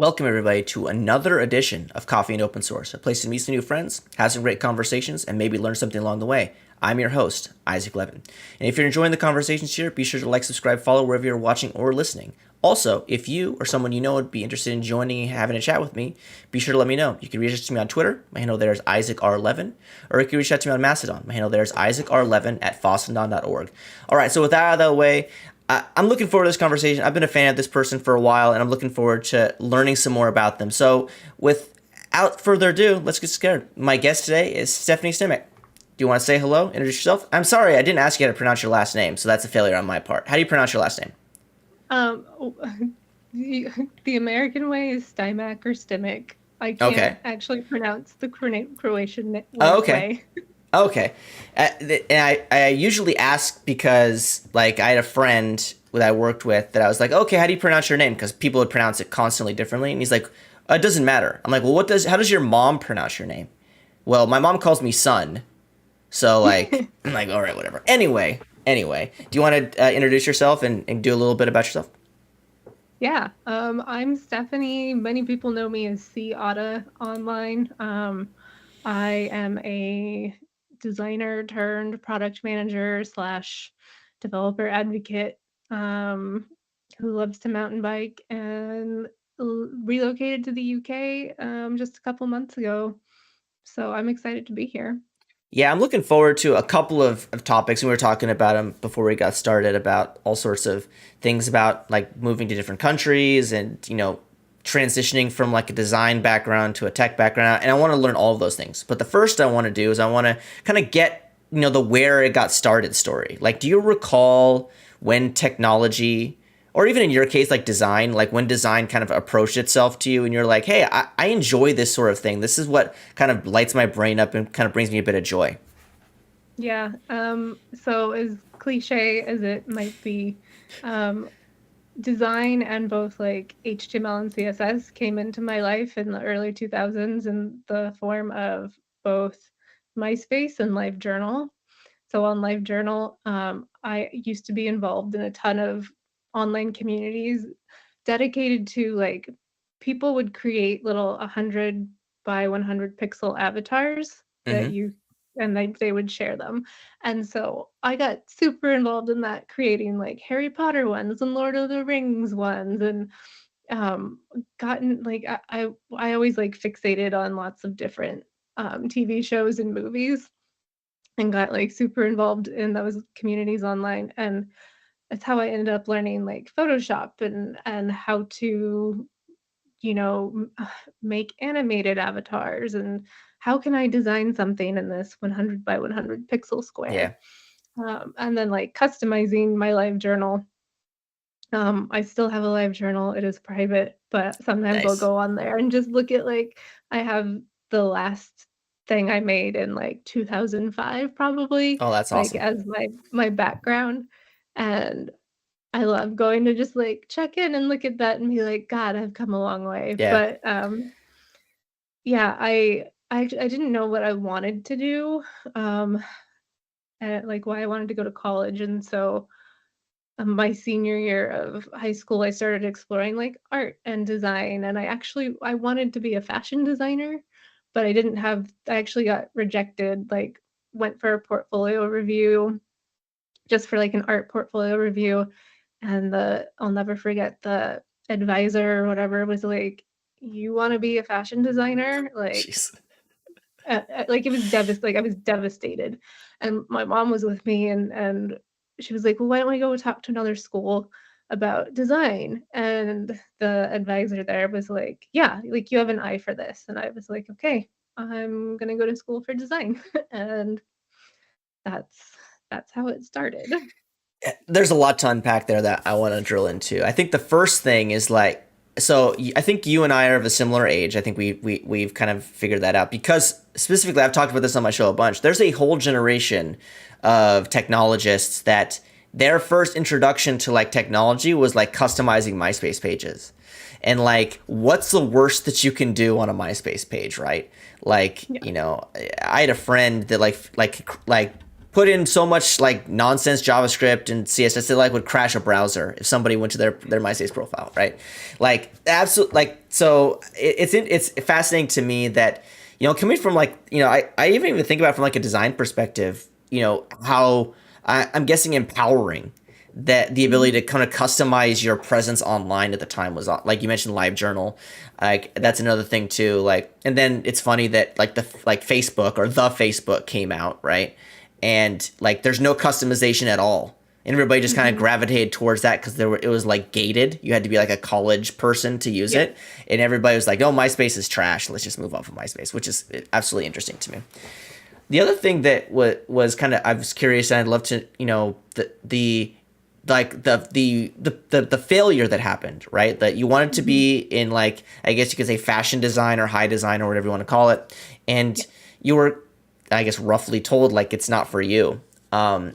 Welcome, everybody, to another edition of Coffee and Open Source, a place to meet some new friends, have some great conversations, and maybe learn something along the way. I'm your host, Isaac Levin. And if you're enjoying the conversations here, be sure to like, subscribe, follow wherever you're watching or listening. Also, if you or someone you know would be interested in joining and having a chat with me, be sure to let me know. You can reach out to me on Twitter. My handle there is IsaacR11. Or you can reach out to me on Mastodon. My handle there is IsaacR11 at fosandon.org. All right, so with that out of the way, I'm looking forward to this conversation. I've been a fan of this person for a while, and I'm looking forward to learning some more about them. So, without further ado, let's get started. My guest today is Stephanie Stimac. Do you want to say hello? Introduce yourself? I'm sorry, I didn't ask you how to pronounce your last name, so that's a failure on my part. How do you pronounce your last name? Um, the American way is Stimac or Stimac. I can't Okay. actually pronounce the Croatian Oh, okay. way. Okay. And I usually ask because, like, I had a friend that I worked with that I was like, okay, how do you pronounce your name? Because people would pronounce it constantly differently. And he's like, it doesn't matter. I'm like, well, how does your mom pronounce your name? Well, my mom calls me son. So, like, I'm like, all right, whatever. Anyway, do you want to introduce yourself and do a little bit about yourself? Yeah, I'm Stephanie. Many people know me as C Otta online. I am a designer turned product manager slash developer advocate who loves to mountain bike and relocated to the UK just a couple months ago. So I'm excited to be here. Yeah, I'm looking forward to a couple of topics. And we were talking about them before we got started about all sorts of things about like moving to different countries and, transitioning from like a design background to a tech background. And I want to learn all of those things. But the first I want to do is I want to kind of get, the where it got started story. Like, do you recall when technology or even in your case, like design, like when design kind of approached itself to you and you're like, hey, I enjoy this sort of thing. This is what kind of lights my brain up and kind of brings me a bit of joy. Yeah. So as cliche as it might be, um, design and both like HTML and CSS came into my life in the early 2000s in the form of both MySpace and LiveJournal. So on LiveJournal, I used to be involved in a ton of online communities dedicated to like people would create little 100 by 100 pixel avatars that Mm-hmm. you and they would share them. And so I got super involved in that, creating like Harry Potter ones and Lord of the Rings ones, and um gotten like I always like fixated on lots of different TV shows and movies, and got like super involved in those communities online. And that's how I ended up learning like Photoshop and how to, make animated avatars, and how can I design something in this 100 by 100 pixel square. Yeah. And then like customizing my live journal. I still have a live journal. It is private, but sometimes I'll Nice. go on there and just look at like I have the last thing I made in like 2005 probably, Oh, that's like awesome. as my background. And I love going to just like check in and look at that and be like, God, I've come a long way. Yeah. But yeah, I didn't know what I wanted to do, um, and like why I wanted to go to college. And so my senior year of high school, I started exploring like art and design, and I wanted to be a fashion designer, but I actually got rejected. Like went for a portfolio review, just for like an art portfolio review, and I'll never forget the advisor or whatever was like, "You want to be a fashion designer?" Jeez. Like it was like I was devastated, and my mom was with me, and she was like, well, why don't we go talk to another school about design? And the advisor there was like, yeah, like you have an eye for this. And I was like, okay, I'm gonna go to school for design. And that's that's how it started. There's a lot to unpack there that I want to drill into. I think the first thing is like, so I think you and I are of a similar age. I think we've kind of figured that out because specifically I've talked about this on my show a bunch. There's a whole generation of technologists that their first introduction to like technology was like customizing MySpace pages. And like, what's the worst that you can do on a MySpace page, right? Like, Yeah. I had a friend that like put in so much like nonsense JavaScript and CSS that like would crash a browser if somebody went to their MySpace profile, right? Like absolute like so it's fascinating to me that coming from like I even think about it from like a design perspective, how I'm guessing empowering that the ability to Mhm. kind of customize your presence online at the time was like you mentioned LiveJournal, like that's another thing too, like and then it's funny that like Facebook or the Facebook came out, right, and like there's no customization at all, and everybody just kind of Mhm. gravitated towards that because it was like gated. You had to be like a college person to use Yeah. it, and everybody was like, "Oh, MySpace is trash. Let's just move off of MySpace," which is absolutely interesting to me. The other thing that was kind of I was curious, and I'd love to the like the failure that happened, right? That you wanted to Mhm. be in, like, I guess you could say fashion design or high design or whatever you want to call it, and Yeah. you were, I guess, roughly told like it's not for you. Um,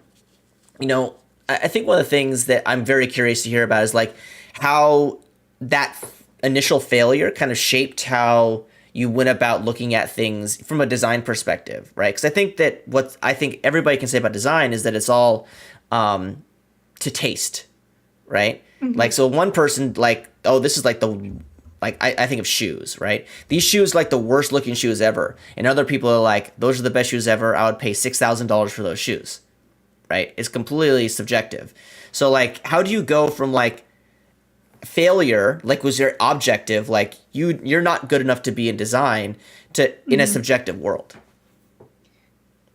you know, I think one of the things that I'm very curious to hear about is like how that initial failure kind of shaped how you went about looking at things from a design perspective, right? Because I think that what I think everybody can say about design is that it's all um, to taste, right? Like, Mhm. so one person like, oh, this is like like I think of shoes, right? These shoes like the worst looking shoes ever, and other people are like, those are the best shoes ever. I would pay $6,000 for those shoes, right? It's completely subjective. So like, how do you go from like failure, like was your objective, like you're not good enough to be in design, to in a Mhm. subjective world?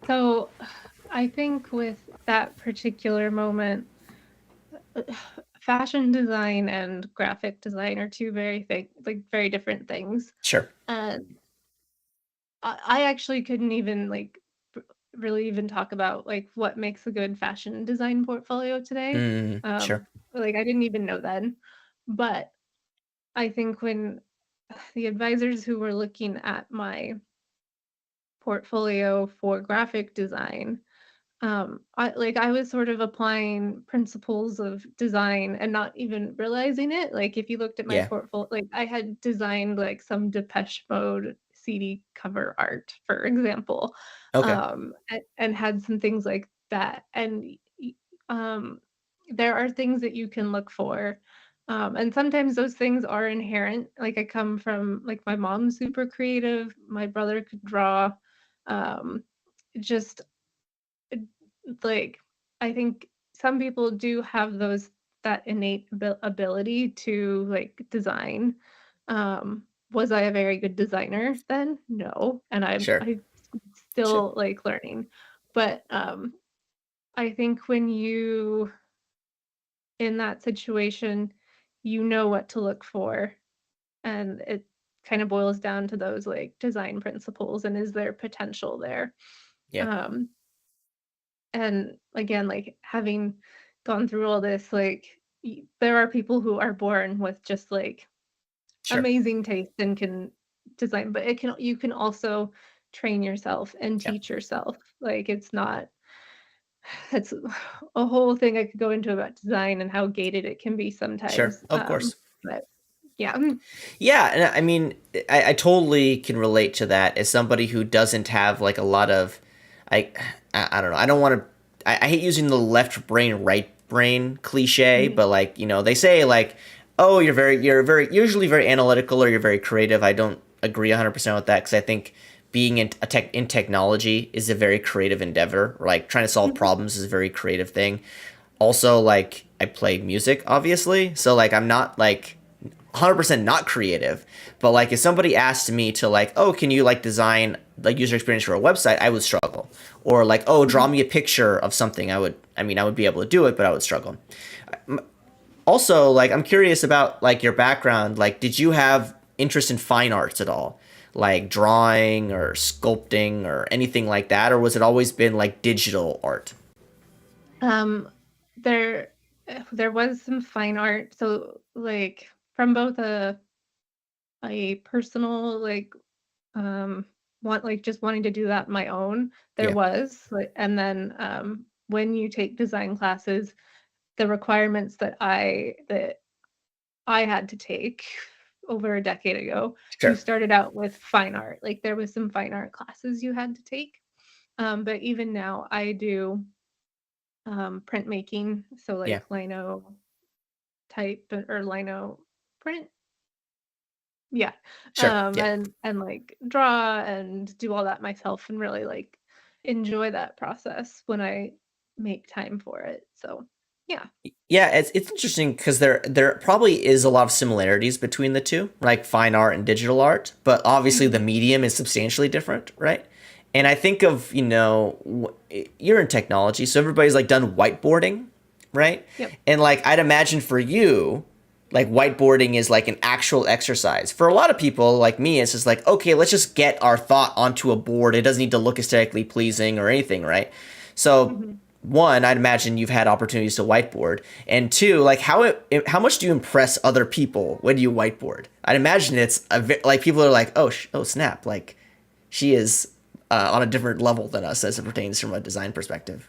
So I think with that particular moment, fashion design and graphic design are two very different things. Sure. And I actually couldn't even like really even talk about like what makes a good fashion design portfolio today. Sure. Like I didn't even know then. But I think when the advisors who were looking at my portfolio for graphic design, I was sort of applying principles of design and not even realizing it. Like if you looked at my Yeah. portfolio, like I had designed like some Depeche Mode CD cover art, for example, Okay. and had some things like that. And um, there are things that you can look for. And sometimes those things are inherent. Like I come from like my mom's super creative, my brother could draw. Um, just like I think some people do have those that innate ability to like design. Was I a very good designer then? No, and Sure. I Sure. still like learning. But I think when you in that situation, you know what to look for, and it kind of boils down to those like design principles and is there potential there. Yeah. Um, And again, like having gone through all this, like there are people who are born with just like Sure. amazing taste and can design, but it can you can also train yourself and Yeah. teach yourself. Like it's not it's a whole thing I could go into about design and how gated it can be Sure. sometimes. Of course. But yeah. Yeah, and I mean, I totally can relate to that as somebody who doesn't have like a lot of, I, I don't know. I don't want to. I hate using the left brain, right brain cliche, Mhm. but like they say like, oh, you're very usually very analytical or you're very creative. I don't agree 100% with that because I think being in technology is a very creative endeavor. Like trying to solve Mhm. problems is a very creative thing. Also, like I play music, obviously, so like I'm not like 100% not creative, but like if somebody asked me to like, oh, can you like design like user experience for a website, I would struggle. Or like, oh, draw Mhm. me a picture of something, I would be able to do it, but I would struggle. Also, like I'm curious about like your background. Like, did you have interest in fine arts at all, like drawing or sculpting or anything like that, or was it always been like digital art? Um, there there was some fine art, so like from both a personal like want like just wanting to do that on my own. There Yeah. was like and then when you take design classes, the requirements that I had to take over a decade ago, you Sure. started out with fine art. Like there was some fine art classes you had to take. But even now I do printmaking, so Yeah, like lino type or lino print. Yeah. sure. Yeah. And like draw and do all that myself and really like enjoy that process when I make time for it. So, yeah. Yeah, it's interesting because there probably is a lot of similarities between the two, like fine art and digital art, but obviously the Mhm. medium is substantially different, right? And I think of, you're in technology, so everybody's like done whiteboarding, right? Yep. And like I'd imagine for you, like whiteboarding is like an actual exercise. For a lot of people like me, it's just like, okay, let's just get our thought onto a board. It doesn't need to look aesthetically pleasing or anything, right? So Mhm. one, I'd imagine you've had opportunities to whiteboard, and two, like how much do you impress other people when you whiteboard? I'd imagine it's like people are like, oh snap, like she is on a different level than us as it pertains from a design perspective.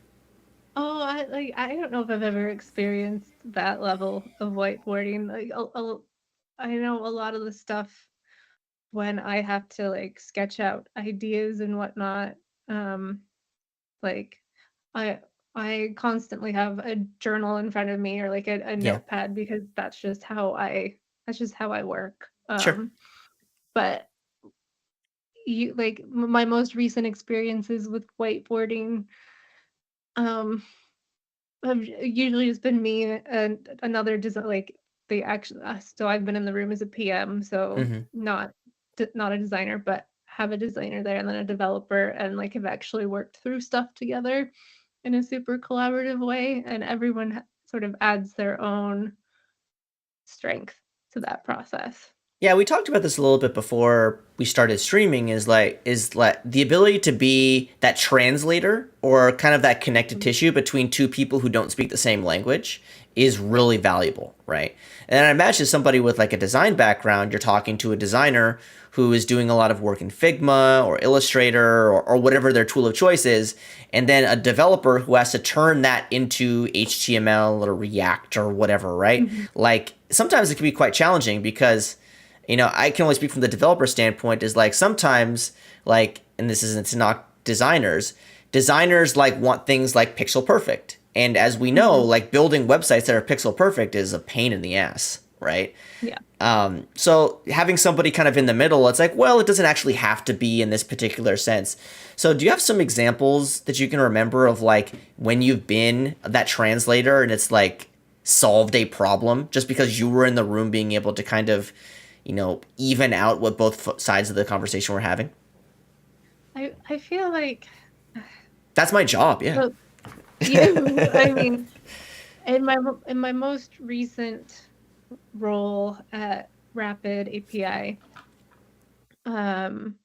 Oh, I don't know if I've ever experienced that level of whiteboarding. I know a lot of the stuff when I have to like sketch out ideas and whatnot. Um, like I I constantly have a journal in front of me or like a Yeah, notepad because that's just how I work. sure, But you like my most recent experiences with whiteboarding um usually it's been me and another design like they actually so I've been in the room as a PM, so hmm not a designer, but have a designer there and then a developer and like have actually worked through stuff together in a super collaborative way and everyone sort of adds their own strength to that process. Yeah, we talked about this a little bit before we started streaming is like the ability to be that translator or kind of that connective Mhm. tissue between two people who don't speak the same language is really valuable, right? And I imagine somebody with like a design background, you're talking to a designer who is doing a lot of work in Figma or Illustrator or whatever their tool of choice is, and then a developer who has to turn that into HTML or React or whatever, right? Mhm. Like sometimes it can be quite challenging because I can only speak from the developer standpoint is like sometimes like, and this isn't to knock designers like want things like pixel perfect. And as we know, Mhm. like building websites that are pixel perfect is a pain in the ass, right? Yeah. So having somebody kind of in the middle, it's like, well, it doesn't actually have to be in this particular sense. So do you have some examples that you can remember of like when you've been that translator and it's like solved a problem just because you were in the room being able to kind of, even out what both sides of the conversation were having? I feel like That's my job. Yeah. well, yeah, I mean, in my most recent role at Rapid API, um,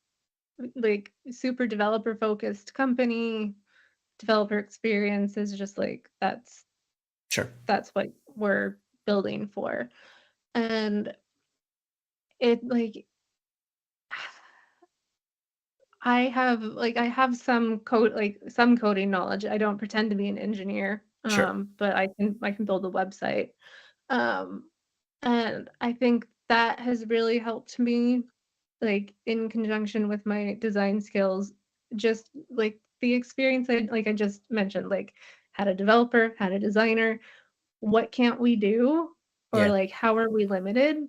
like super developer focused company, developer experience is just like Sure. that's what we're building for. And it like I have some code like some coding knowledge. I don't pretend to be an engineer, Sure. but I can build a website. Um, and I think that has really helped me, like, in conjunction with my design skills, just, like, the experience I just mentioned, like, had a developer, had a designer, what can't we do? Or, Yeah. like, how are we limited?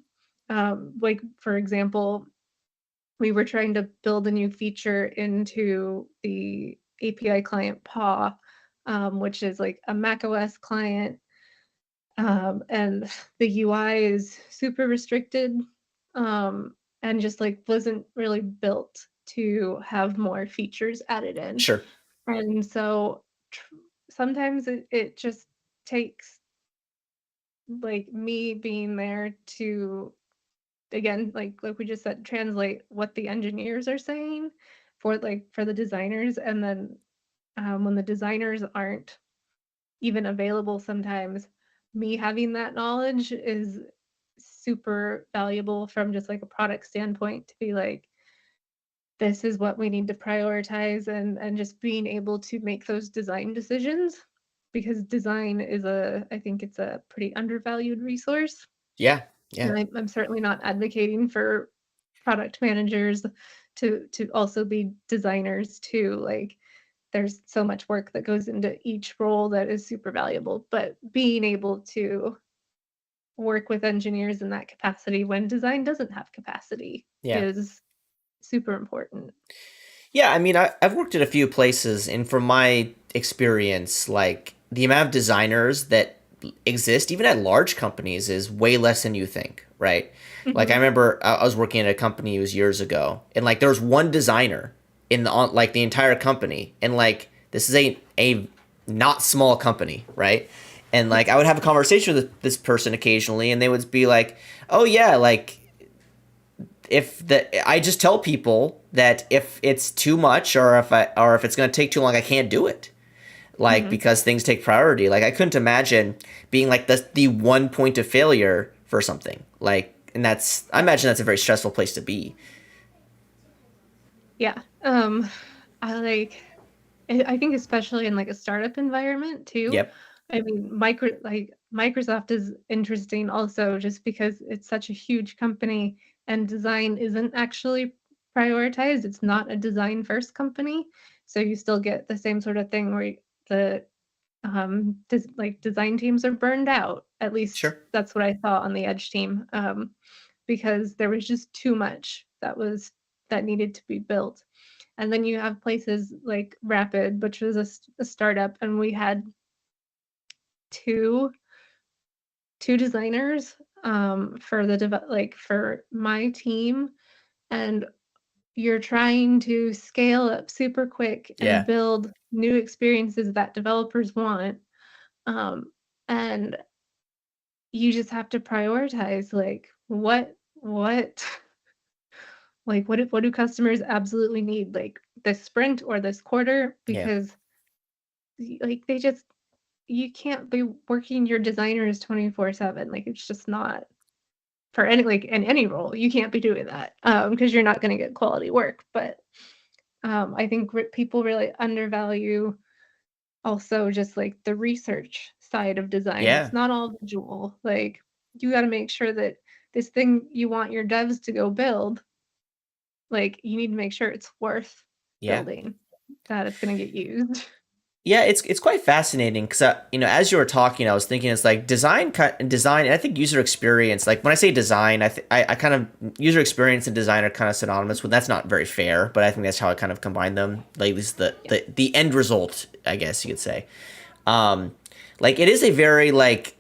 Like, for example, we were trying to build a new feature into the API client PAW, which is, like, a macOS client and the UI is super restricted, and just like wasn't really built to have more features added in. Sure. And so sometimes it just takes like me being there to again like we just said translate what the engineers are saying for the designers and then when the designers aren't even available sometimes, me having that knowledge is super valuable from just like a product standpoint to be like, this is what we need to prioritize and just being able to make those design decisions because design is I think it's a pretty undervalued resource. Yeah. Yeah. And I'm certainly not advocating for product managers to also be designers too. Like there's so much work that goes into each role that is super valuable, but being able to work with engineers in that capacity when design doesn't have capacity Yeah. is super important. Yeah, I mean, I've worked at a few places, and from my experience, like the amount of designers that exist, even at large companies, is way less than you think, right? Like I Mhm. remember I was working at a company it was years ago, and like there was one designer in like the entire company, and like this is a not small company, right? And like I would have a conversation with this person occasionally, and they would be like, "Oh yeah, like if the I just tell people that if it's too much or if it's going to take too long, I can't do it. Like Mhm. because things take priority. Like I couldn't imagine being like the one point of failure for something. Like and that's I Yeah. imagine that's a very stressful place to be. Yeah. I like I think especially in like a startup environment too. Yep. I mean, Microsoft is interesting also just because it's such a huge company and design isn't actually prioritized. It's not a design first company. So you still get the same sort of thing where the like design teams are burned out. At least Sure. that's what I saw on the Edge team. Because there was just too much that needed to be built. And then you have places like Rapid, which was a startup, and we had two two designers for like for my team, and you're trying to scale up super quick and Yeah. build new experiences that developers want. Um, and you just have to prioritize like what what do customers absolutely need, like this sprint or this quarter, Yeah. because like they just you can't be working your designers 24/7. Like it's just not for any like in any role. You can't be doing that because you're not going to get quality work. But I think people really undervalue also just like the research side of design. It's Yeah. not all visual. Like you got to make sure that this thing you want your devs to go build, like you need to make sure it's worth Yeah. building, that it's going to get used. Yeah, it's quite fascinating because you know as you were talking, I was thinking it's like design, and I think user experience. Like when I say design, I kind of user experience and design are kind of synonymous. Well, that's not very fair, but I think that's how I kind of combine them. Like at least Yeah. the end result, I guess you could say. Um, like it is a very like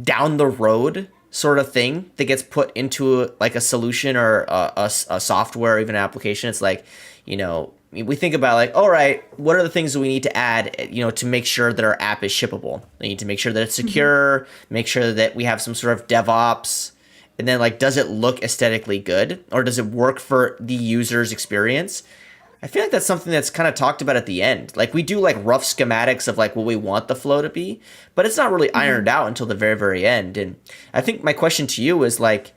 down the road sort of thing that gets put into like a solution or a software or even an application. It's like, you know, we think about like, all right, what are the things that we need to add, you know, to make sure that our app is shippable? We need to make sure that it's Mhm. secure, make sure that we have some sort of DevOps, and then like, does it look aesthetically good or does it work for the user's experience? I feel like that's something that's kind of talked about at the end. Like we do like rough schematics of like what we want the flow to be, but it's not really ironed Mhm. out until the very very end. And I think my question to you is like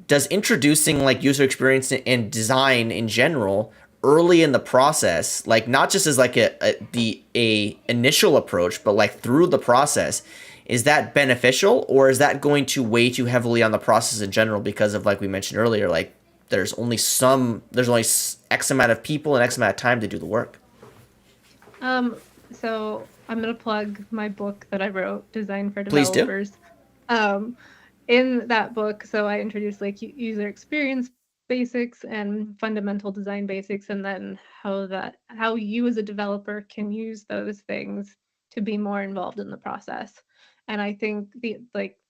does introducing like user experience and design in general early in the process, like not just as like a initial approach, but like through the process, is that beneficial or is that going to weigh too heavily on the process in general because of like we mentioned earlier, like there's only X amount of people and X amount of time to do the work. So I'm gonna plug my book that I wrote, Design for Please do. Developers. Um, in that book, so I introduced like user experience basics and fundamental design basics, and then how you as a developer can use those things to be more involved in the process. And I think the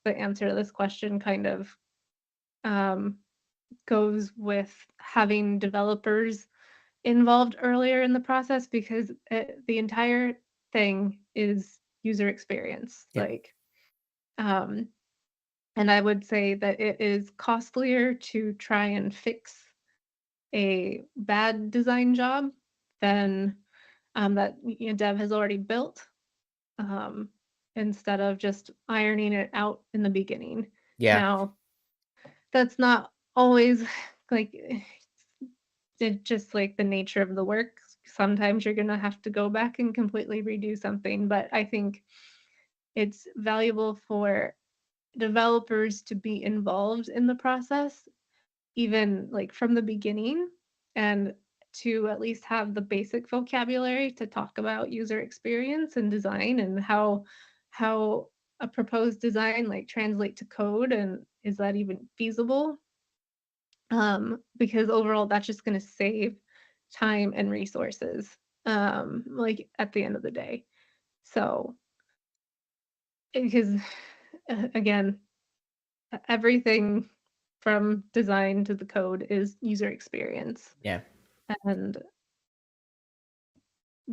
answer to this question kind of um, goes with having developers involved earlier in the process because the entire thing is user experience. Yeah. Um, and I would say that it is costlier to try and fix a bad design job than that dev has already built um, instead of just ironing it out in the beginning. Yeah. Now, that's not always like it's just like the nature of the work. Sometimes you're going to have to go back and completely redo something, but I think it's valuable for developers to be involved in the process, even like from the beginning. And to at least have the basic vocabulary to talk about user experience and design and how a proposed design like translate to code, and is that even feasible? Because overall that's just going to save time and resources like at the end of the day. So because again, everything from design to the code is user experience. Yeah. And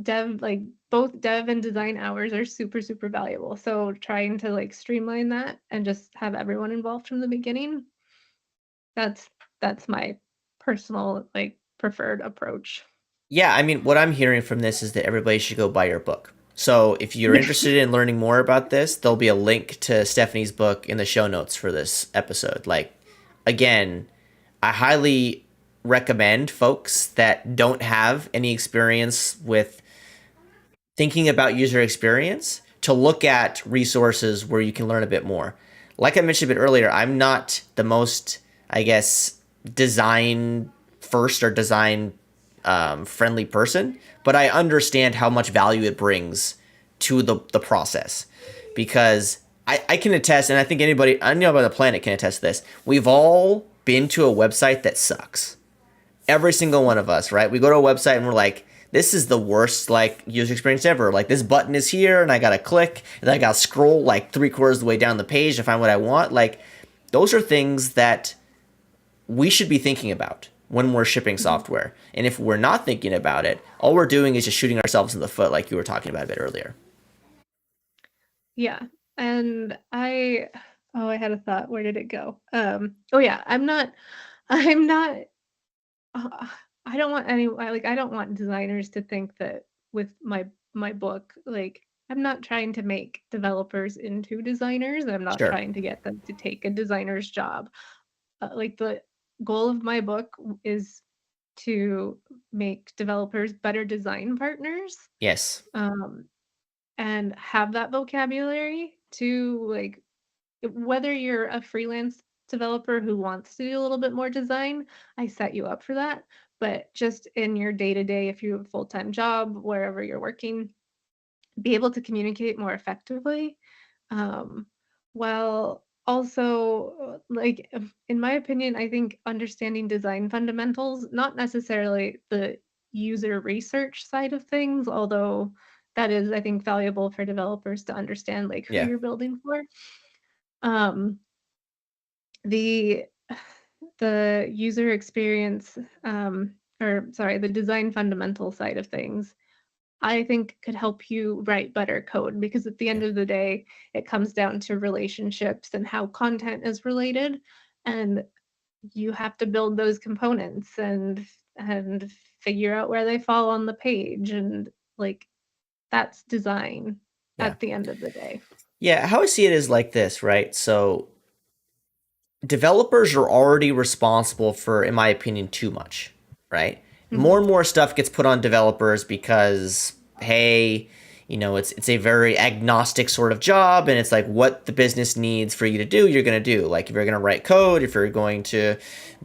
dev, like both dev and design hours are super, super valuable. So trying to like streamline that and just have everyone involved from the beginning, that's my personal like preferred approach. Yeah, I mean, what I'm hearing from this is that everybody should go buy your book. So if you're interested in learning more about this, there'll be a link to Stephanie's book in the show notes for this episode. Like, again, I highly recommend folks that don't have any experience with thinking about user experience to look at resources where you can learn a bit more. Like I mentioned a bit earlier, I'm not the most, I guess, design first or design friendly person, but I understand how much value it brings to the process because I can attest, and I think anybody I know on the planet can attest to this. We've all been to a website that sucks. Every single one of us, right? We go to a website and we're like, this is the worst like user experience ever. Like this button is here and I gotta click and then I gotta scroll like 3/4 of the way down the page to find what I want. Like those are things that we should be thinking about when we're shipping software. And if we're not thinking about it, all we're doing is just shooting ourselves in the foot like you were talking about a bit earlier. Yeah. And I had a thought. Where did it go? Oh yeah, I'm not uh, I don't want I don't want designers to think that with my book, like I'm not trying to make developers into designers. I'm not Sure. trying to get them to take a designer's job. Like the goal of my book is to make developers better design partners. Yes. Um, and have that vocabulary to like whether you're a freelance developer who wants to do a little bit more design, I set you up for that. But just in your day to day, if you have a full time job, wherever you're working, be able to communicate more effectively. Um, while also, like, in my opinion, I think understanding design fundamentals, not necessarily the user research side of things, although that is, I think, valuable for developers to understand, like, who Yeah. you're building for. Um, the the user experience, or sorry, the design fundamental side of things, I think could help you write better code because at the Yeah. end of the day, it comes down to relationships and how content is related. And you have to build those components and figure out where they fall on the page. And like that's design Yeah. at the end of the day. Yeah. How I see it is like this, right? So developers are already responsible for, in my opinion, too much, right? More Mhm. and more stuff gets put on developers because, hey, it's a very agnostic sort of job, and it's like what the business needs for you to do, you're gonna do. Like if you're gonna write code, if you're going to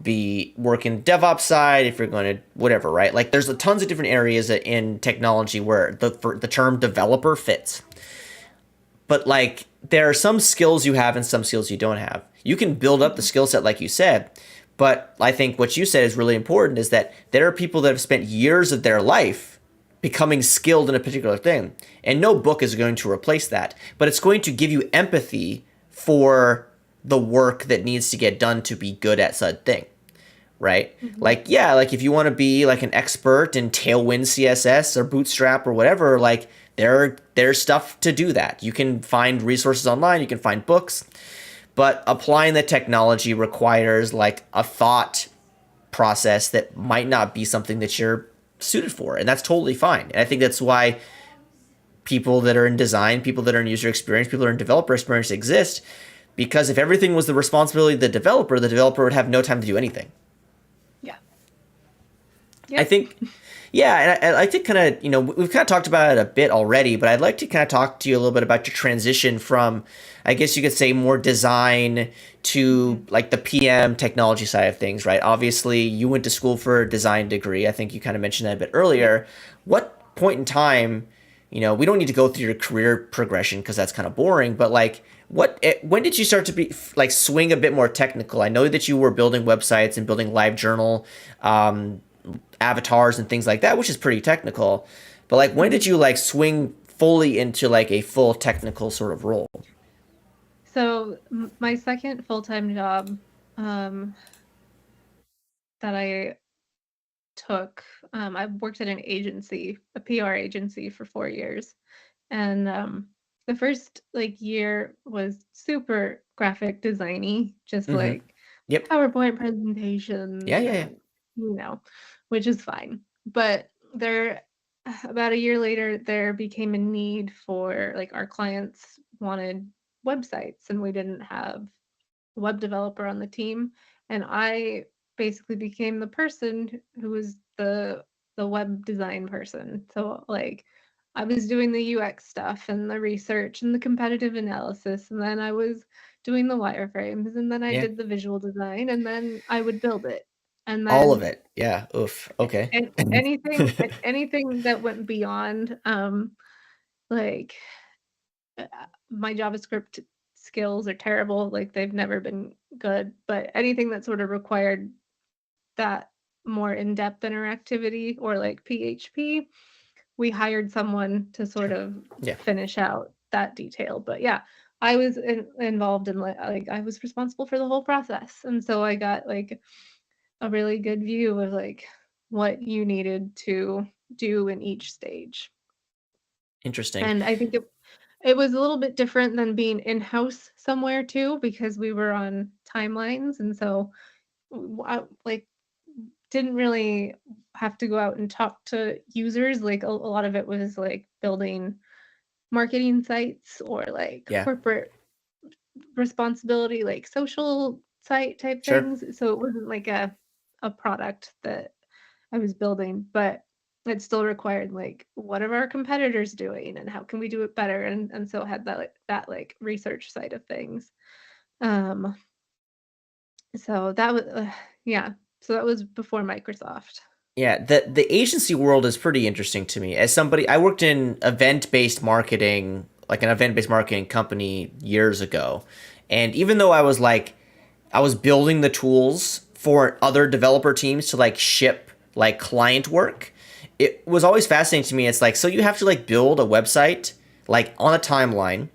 be working DevOps side, if you're going to whatever, right? Like there's tons of different areas in technology where the term developer fits. But like there are some skills you have and some skills you don't have. You can build up the Mhm. skill set like you said, but I think what you said is really important is that there are people that have spent years of their life becoming skilled in a particular thing. And no book is going to replace that, but it's going to give you empathy for the work that needs to get done to be good at said thing, right? Mhm. Like, yeah, like if you want to be like an expert in Tailwind CSS or Bootstrap or whatever, like there's stuff to do that. You can find resources online, you can find books, but applying the technology requires like a thought process that might not be something that you're suited for, and that's totally fine. And I think that's why people that are in design, people that are in user experience, people that are in developer experience exist, because if everything was the responsibility of the developer would have no time to do anything. Yeah. I Yep. think Yeah, and I'd like to kind of, we've kind of talked about it a bit already, but I'd like to kind of talk to you a little bit about your transition from, I guess you could say, more design to Mhm. like the PM technology side of things, right? Obviously, you went to school for a design degree. I think you kind of mentioned that a bit Yeah. earlier. What point in time, we don't need to go through your career progression because that's kind of boring, but like, when did you start to be like swing a bit more technical? I know that you were building websites and building live journal avatars and things like that, which is pretty technical. But like, when did Mhm. you like swing fully into like a full technical sort of role? So my second full-time job um, that I took, I worked at an agency, a PR agency for 4 years. And the first like year was super graphic designy, just Mm-hmm. like Yep. PowerPoint Yeah. presentations Yeah. Yeah. and you know, which is fine. But there about a year later there became a need for like our clients wanted websites and we didn't have a web developer on the team and I basically became the person who was the web design person. So like I was doing the UX stuff and the research and the competitive analysis and then I was doing the wireframes and then I Yeah. did the visual design and then I would build it. And All of then it. Yeah. Oof. Okay. and anything that went beyond like my JavaScript skills are terrible, like, they've never been good, but anything that sort of required that more in-depth interactivity or, like, PHP, we hired someone to sort Sure. of Yeah. finish out that detail, but yeah, I was involved in, like, I was responsible for the whole process, and so I got, like, a really good view of, like, what you needed to do in each stage, Interesting. and I think it was a little bit different than being in-house somewhere too, because we were on timelines, and so like, didn't really have to go out and talk to users, like, a lot of it was, like, building marketing sites or, like, Yeah. corporate responsibility, like, social site type Sure. things, so it wasn't like a product that I was building, but it still required, like, what are our competitors doing and how can we do it better? And so it had that research side of things. Um, so that was yeah. So that was before Microsoft. Yeah, the agency world is pretty interesting to me. As somebody, I worked in event-based marketing, like an event-based marketing company years ago. And even though I was building the tools for other developer teams to like ship like client work, it was always fascinating to me. It's like, so you have to like build a website like on a timeline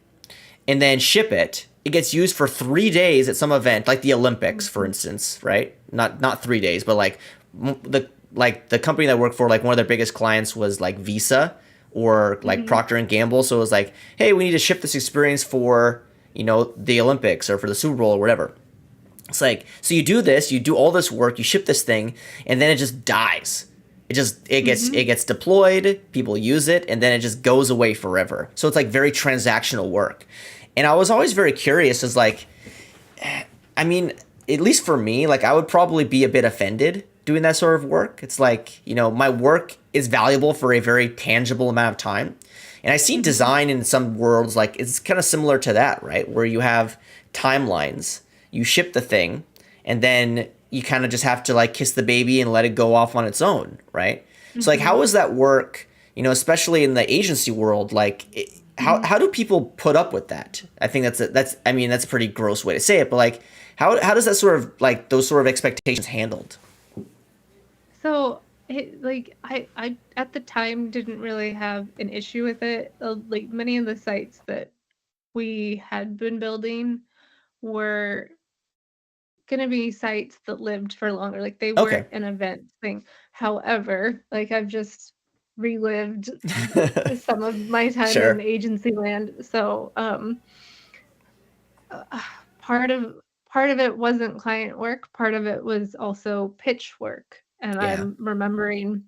and then ship it. It gets used for 3 days at some event, like the Olympics, for Mhm, instance, right? Not 3 days, but the company that I worked for, like one of their biggest clients was like Visa or like mhm, Procter and Gamble. So it was like, hey, we need to ship this experience for the Olympics or for the Super Bowl or whatever. It's like, so you do this, you do all this work, you ship this thing, and then it just dies. It mhm. gets deployed, people use it, and then it just goes away forever. So it's like very transactional work. And I was always very curious as like, I mean, at least for me, like I would probably be a bit offended doing that sort of work. It's like, my work is valuable for a very tangible amount of time. And I see Mhm, design in some worlds like it's kind of similar to that, right? Where you have timelines, you ship the thing, and then you kind of just have to like kiss the baby and let it go off on its own, right? So like how mhm, does that work, especially in the agency world, like mhm. how do people put up with that? I think that's I mean that's a pretty gross way to say it, but like how does that sort of like those sort of expectations handled? So, like, I at the time didn't really have an issue with it. Like, many of the sites that we had been building were gonna be sites that lived for longer, like, they Okay. weren't an event thing. However, like, I've just relived some of my time in Sure. agency land, so, uh, part of part of it wasn't client work, part of it was also pitch work, and Yeah. I'm remembering,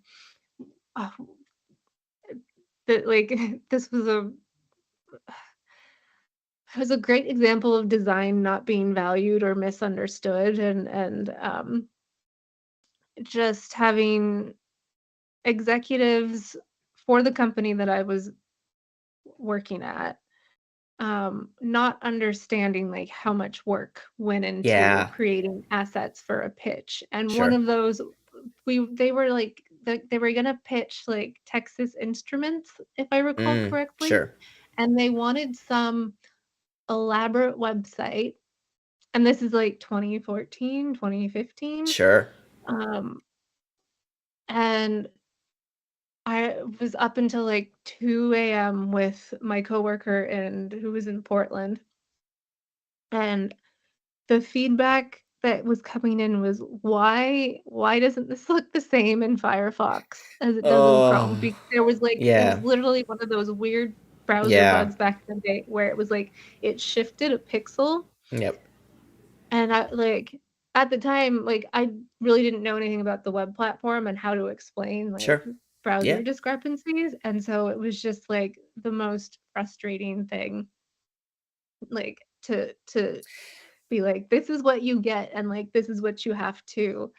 uh, that, like, this was a great example of design not being valued or misunderstood and just having executives for the company that I was working at, not understanding like how much work went into Yeah. creating assets for a pitch. And one Sure. of those, they were like they were gonna pitch like Texas Instruments, if I recall correctly, Sure. and they wanted some elaborate website. And this is like 2014, 2015. Sure. Um, and I was up until like 2 a.m. with my coworker and who was in Portland. And the feedback that was coming in was, "Why doesn't this look the same in Firefox as it does in Chrome?" Oh, There was like it was yeah. literally one of those weird browser Yeah. bugs back in the day where it was like it shifted a pixel. Yep. And I like at the time, like I really didn't know anything about the web platform and how to explain like Sure. browser Yeah. discrepancies. And so it was just like the most frustrating thing, like to be like, this is what you get and like this is what you have to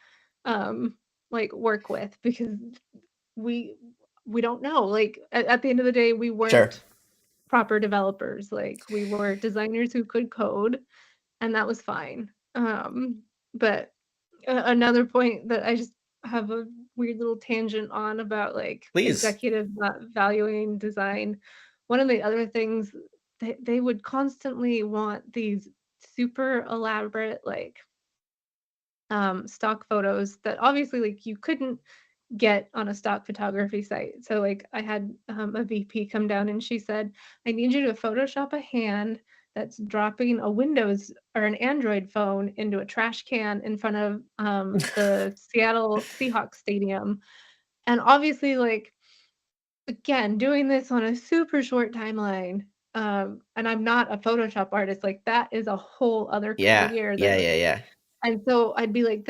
like work with, because we we don't know. Like at the end of the day, we Sure. weren't proper developers. Like we were designers who could code, and that was fine. But another point that I just have a weird little tangent on about like Please. executives not valuing design. One of the other things, they would constantly want these super elaborate like stock photos that obviously like you couldn't get on a stock photography site. So like I had a VP come down and she said, "I need you to Photoshop a hand that's dropping a Windows or an Android phone into a trash can in front of the Seattle Seahawks stadium." And obviously, like again, doing this on a super short timeline. And I'm not a Photoshop artist. Like that is a whole other Yeah. career Yeah. that Yeah. like, Yeah. and so I'd be like,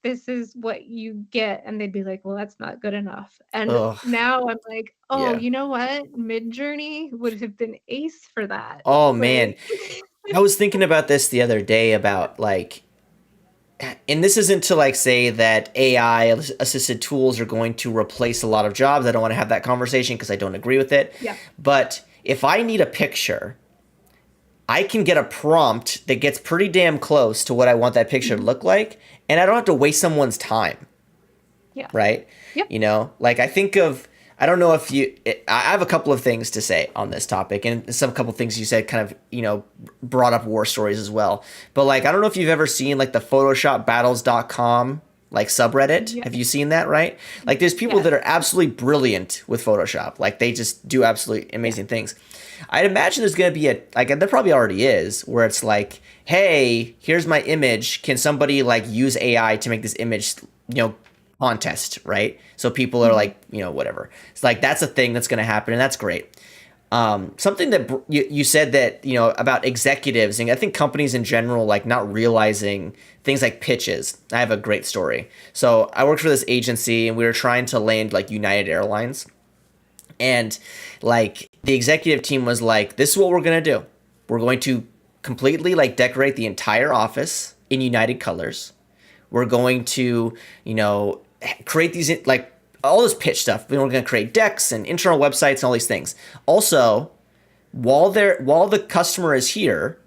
"This is what you get," and they'd be like, "Well, that's not good enough." And Ugh. now I'm like, "Oh, Yeah. you know what? Midjourney would have been ace for that." Oh man. Like I was thinking about this the other day about like, and this isn't to like say that AI assisted tools are going to replace a lot of jobs. I don't want to have that conversation because I don't agree with it. yeah. But if I need a picture, I can get a prompt that gets pretty damn close to what I want that picture to Mhm. look like, and I don't have to waste someone's time, Yeah. right? Yep. You know, like I think of, I don't know if I have a couple of things to say on this topic, and some couple of things you said kind of, brought up war stories as well. But like, I don't know if you've ever seen like the photoshopbattles.com like subreddit. Yeah. Have you seen that, right? Like there's people Yes. that are absolutely brilliant with Photoshop. Like they just do absolutely Yeah. amazing things. I'd imagine there's going to be like there probably already is, where it's like, hey, here's my image. Can somebody like use AI to make this image, contest, right? So people are Mhm. like, whatever. It's like that's a thing that's going to happen, and that's great. Something that you said that, about executives and I think companies in general, like not realizing things like pitches. I have a great story. So I worked for this agency and we were trying to land like United Airlines, and like the executive team was like, this is what we're going to do. We're going to completely like decorate the entire office in United colors. We're going to, create these like all this pitch stuff. We're going to create decks and internal websites and all these things. Also, while the customer is here,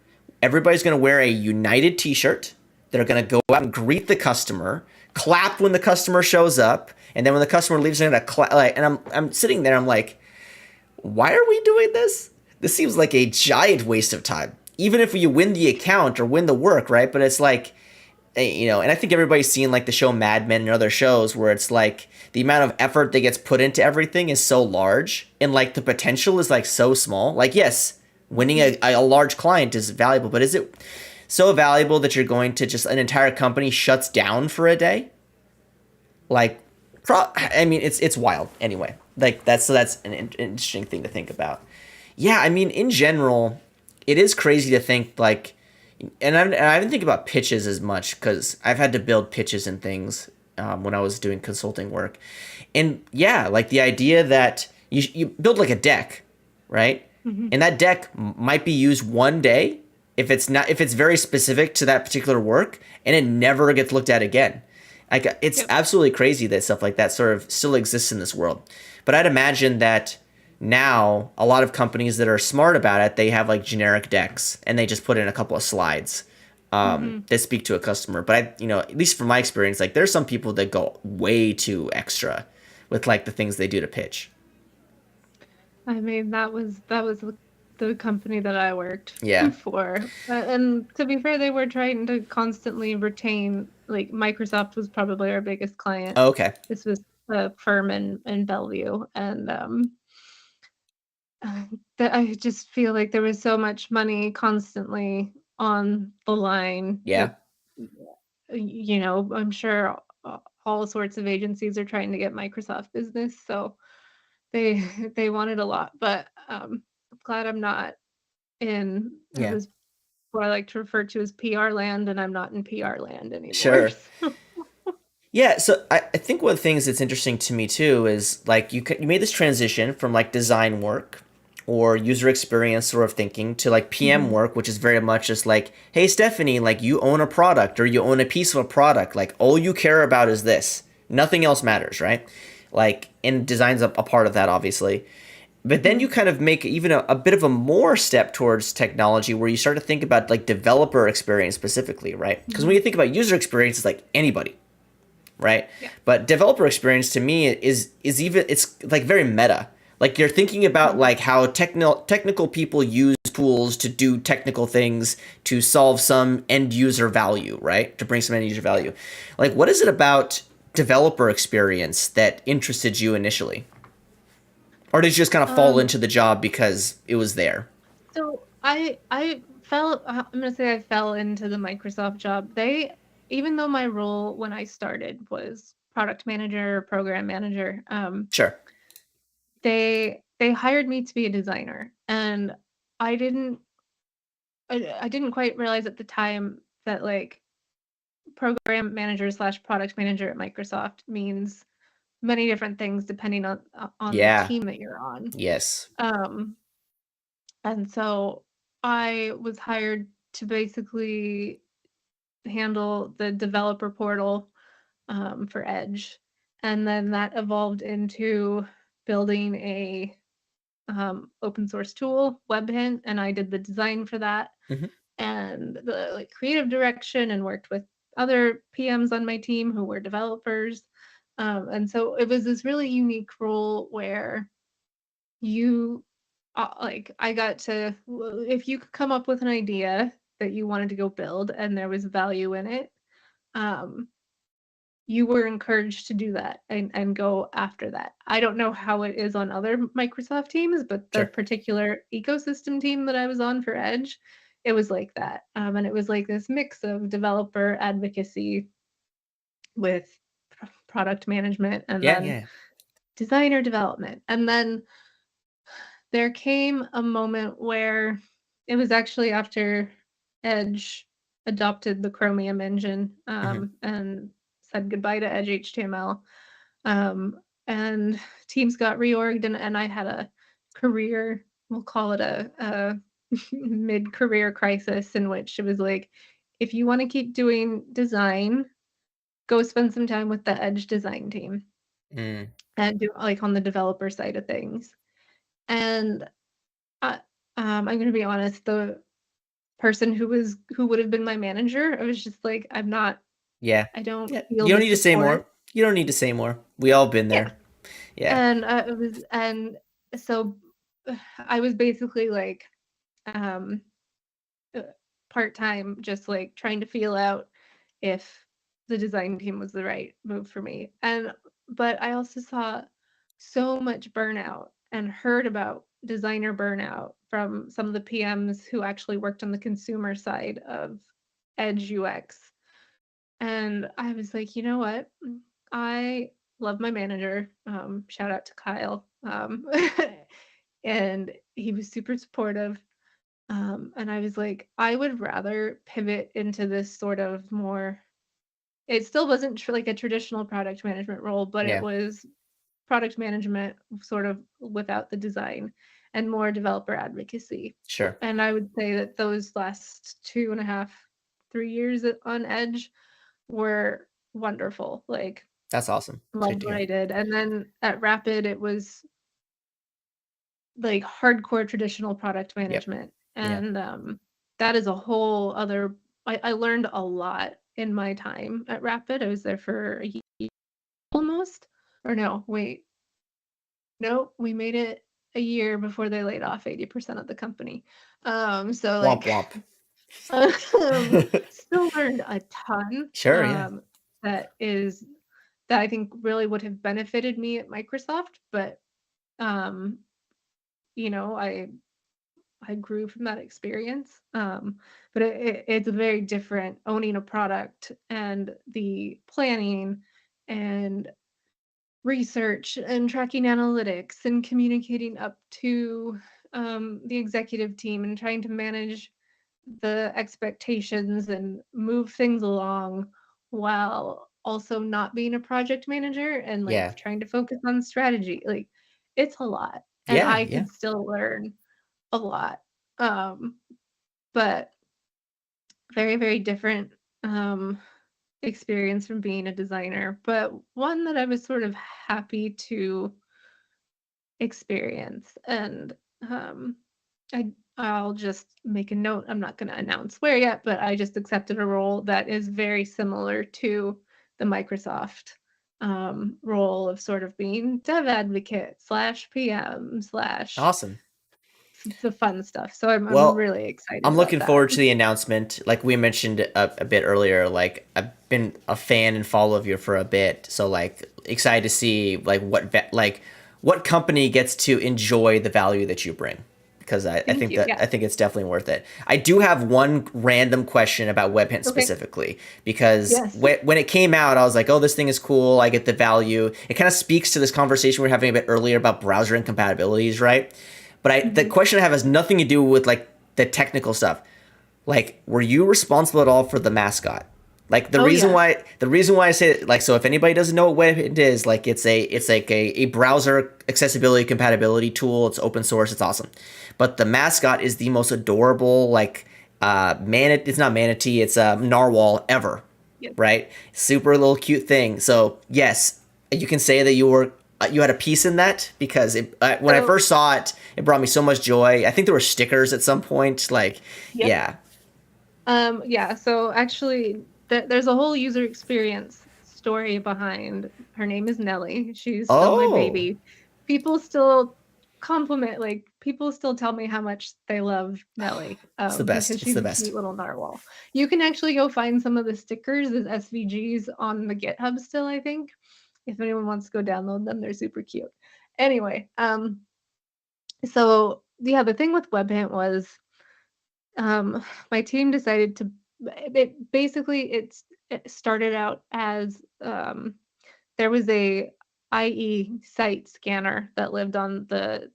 everybody's going to wear a United T-shirt. They're going to go out and greet the customer, clap when the customer shows up, and then when the customer leaves, they're going to clap. Like, and I'm sitting there, I'm like, why are we doing this? This seems like a giant waste of time. Even if you win the account or win the work, right? But it's like, and I think everybody's seen like the show Mad Men and other shows where it's like the amount of effort that gets put into everything is so large and like the potential is like so small. Like, yes, winning a large client is valuable, but is it so valuable that you're going to just an entire company shuts down for a day? Like, I mean, it's wild. Anyway, like that's an interesting thing to think about. Yeah, I mean, in general, it is crazy to think like, and I haven't think about pitches as much because I've had to build pitches and things when I was doing consulting work, and yeah, like the idea that you build like a deck, right? Mhm. And that deck might be used one day if it's very specific to that particular work, and it never gets looked at again. Like it's Yep. absolutely crazy that stuff like that sort of still exists in this world. But I'd imagine that now a lot of companies that are smart about it, they have like generic decks and they just put in a couple of slides Hmm. that speak to a customer. But at least from my experience, like there's some people that go way too extra with like the things they do to pitch. I mean, that was the company that I worked Yeah. for. And to be fair, they were trying to constantly retain, like Microsoft was probably our biggest client. Oh, okay. This was a firm in Bellevue, and that I just feel like there was so much money constantly on the line with, Yeah. I'm sure all sorts of agencies are trying to get Microsoft business, so they they wanted a lot, but I'm glad I'm not in it Yeah. was what I like to refer to as PR land, and I'm not in PR land anymore. Sure. Yeah, so I think one of the things that's interesting to me too is like you made this transition from like design work or user experience sort of thinking to like PM Mhm. work, which is very much just like, hey Stephanie, like you own a product or you own a piece of a product, like all you care about is this, nothing else matters, right? Like, and design's a part of that, obviously. But then you Mhm. kind of make even a bit of a more step towards technology where you start to think about like developer experience specifically, right? Because when you Mhm. think about user experience, it's like anybody, right? Yeah. But developer experience to me is even it's like very meta. Like you're thinking about Mhm. like how technical people use tools to do technical things to solve some end user value, right? To bring some end user Yeah. value. Like what is it about developer experience that interested you initially? Or did you just kind of fall Um, into the job because it was there? so I fell I'm gonna say I fell into the Microsoft job. Even though my role when I started was product manager, program manager, Sure. they hired me to be a designer, and I didn't I didn't quite realize at the time that like program manager slash product manager at Microsoft means many different things depending on the Yeah. team that you're on. Yes. Um, and so I was hired to basically handle the developer portal for Edge, and then that evolved into building a open source tool, Webhint, and I did the design for that Hmm. and the like creative direction and worked with other PMs on my team who were developers. And so it was this really unique role where you like I got to if you could come up with an idea that you wanted to go build and there was value in it, um, you were encouraged to do that and go after that. I don't know how it is on other Microsoft teams, but the Sure. particular ecosystem team that I was on for Edge, it was like that. And it was like this mix of developer advocacy with product management and Yeah, then yeah. designer development. And then there came a moment where it was actually after Edge adopted the Chromium engine Hmm. and said goodbye to Edge HTML. And teams got reorged, and I had a career, we'll call it a mid career crisis, in which it was like, if you want to keep doing design, go spend some time with the Edge design team Mm. and do like on the developer side of things. And uh, I'm going to be honest, the person who would have been my manager, I was just like, Yeah. I don't Yeah. feel You don't the need to say support. more. You don't need to say more. We all been Yeah. there. Yeah. And so I was basically like um uh, part-time, just like trying to feel out if the design team was the right move for me. And but I also saw so much burnout and heard about designer burnout from some of the PMs who actually worked on the consumer side of Edge UX. And I was like, you know what? I love my manager. Shout out to Kyle. And he was super supportive. And I was like, I would rather pivot into this sort of more, it still wasn't like a traditional product management role, but it Yeah. was product management sort of without the design and more developer advocacy. Sure. And I would say that those last 2.5, 3 years on Edge were wonderful. Like, That's awesome. It's good loved to what hear. I did. And then at Rapid, it was like hardcore traditional product Yep. management. Yeah. And that is a whole other, I learned a lot in my time at Rapid. I was there for a year almost. Or no, wait. No, we made it a year before they laid off 80% of the company. So Womp like womp. still learned a ton. Sure, yeah. That is that I think really would have benefited me at Microsoft, but um, you know, I grew from that experience. But it's very different owning a product and the planning and research and tracking analytics and communicating up to the executive team and trying to manage the expectations and move things along while also not being a project manager and like Yeah. trying to focus on strategy. Like it's a lot. And Yeah, I yeah. could still learn a lot. Um, but very, very different experience from being a designer, but one that I was sort of happy to experience. And um, I'll just make a note. I'm not going to announce where yet, but I just accepted a role that is very similar to the Microsoft role of sort of being dev advocate slash PM slash Awesome. the fun stuff. So I'm Well, really excited I'm about looking that. forward to the announcement. Like we mentioned a bit earlier, like I've been a fan and follow of you for a bit, so like excited to see like what company gets to enjoy the value that you bring. Because Thank you. Yeah. I think it's definitely worth it. I do have one random question about Webhint Okay. specifically because Yes. when it came out, I was like, "Oh, this thing is cool. I get the value." It kind of speaks to this conversation we were having a bit earlier about browser incompatibilities, right? But the Mhm. question I have has nothing to do with like the technical stuff. Like, were you responsible at all for the mascot? Like Oh yes. the reason why I say it, like, so if anybody doesn't know what it is, like it's like a browser accessibility compatibility tool. It's open source. It's awesome. But the mascot is the most adorable like it's not manatee. It's a narwhal ever, Yes. right? Super little cute thing. So yes, you can say that you had a piece in that because when I So first saw it, it brought me so much joy. I think there were stickers at some point. Like, yep. yeah, Yeah, so actually there's a whole user experience story behind her name is Nellie. She's still my oh, baby. People still compliment, like people still tell me how much they love Nellie it's the because best. It's she's the a best. cute little narwhal. You can actually go find some of the stickers as SVGs on the GitHub still, I think. If anyone wants to go download them, they're super cute. Anyway, so yeah, the thing with Webhint was um, my team decided to it started out as there was a IE site scanner that lived on the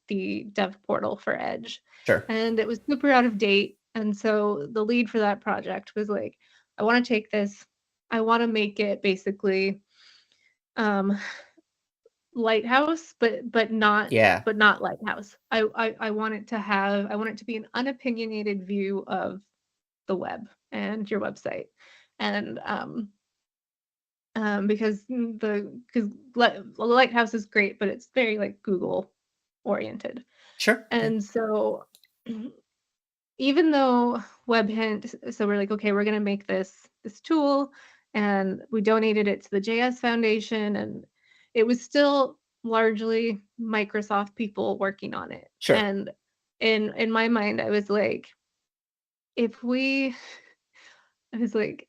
dev portal for Edge, Sure. and it was super out of date. And so the lead for that project was like, I want to take this, I want to make it basically um, lighthouse, Yeah. but not lighthouse. I want it to have I want it to be an unopinionated view of the web and your website. And because Lighthouse is great, but it's very like Google oriented. Sure. Yeah. And so even though Webhint, so we're like, okay, we're gonna make this tool, and we donated it to the JS Foundation, and it was still largely Microsoft people working on it. Sure. And in my mind, I was like, if we, I was like,